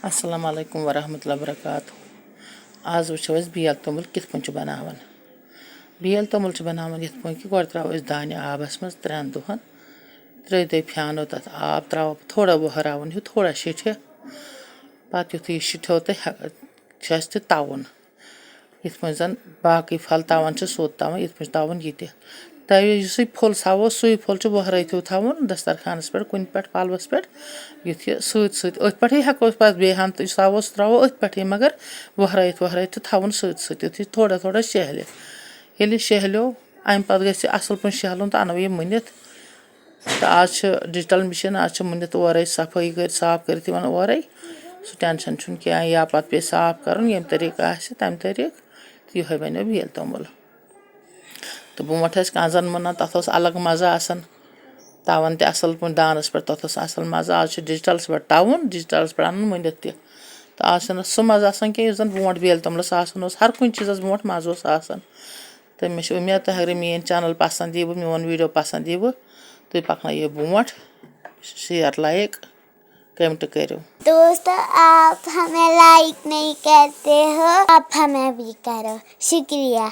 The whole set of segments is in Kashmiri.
Assalamu alaikum warahmatullahi wabarakatuh. आज वुचो बेल तोमुल कित पन बनावन। बेल तोमुल बनावन यथ पन कि गोड़ त्रो दाने आबस मज 3 दोहन त्रे दे फ्यानो तथ आब त्रो थोड़ा बहरावन हु थोड़ा शिठे पत युथ शिठो त तवन यथ पन जन बाकी फल तवन सोत तवन यथ पन तवन ये तवे युसै फुल सावो सुई फुल बहरत थवन दस्तरखानस पे कुन पे पलवस पे युथ यह सत सत अथ पे हेको पे हन सावो त्रो अथ पे मगर बहरत वहरत थवन सत सत युथ थोड़ा थोड़ा शहल ये शहलो अम पे गि असल पे शहलुन तो अनो यह मुनित तो आज डिजिटल मशीन आज मुनित और सफाई कर साफ कर और सह टेंशन क्या या पे पे साफ कर यम तरीक तम तरीक तो यह बनो बेल तोमुल तो ब्रोट कंजन मुनन तथ अलग मजा तवन तल पे दानस पे तथ असल मजा आज डिजिटलस पे तवन डिजिटलस पे अन मुनित तो आज सह मजा क्या ब्रोट बेल तोमुलस हर कुन चीज़ ब्रोट मजा तो मे उम्मीद तुम अगर मेन चैनल पसंद यी मोन वीडियो पसंद यी तुम पकन ब्रोट शेयर लाइक कमेंट करो। दोस्तों आप हमें लाइक नहीं करते हो, आप हमें भी करो, शुक्रिया।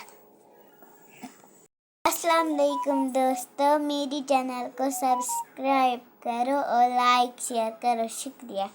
अस्सलाम वालेकुम दोस्तों, मेरी चैनल को सब्सक्राइब करो और लाइक शेयर करो, शुक्रिया।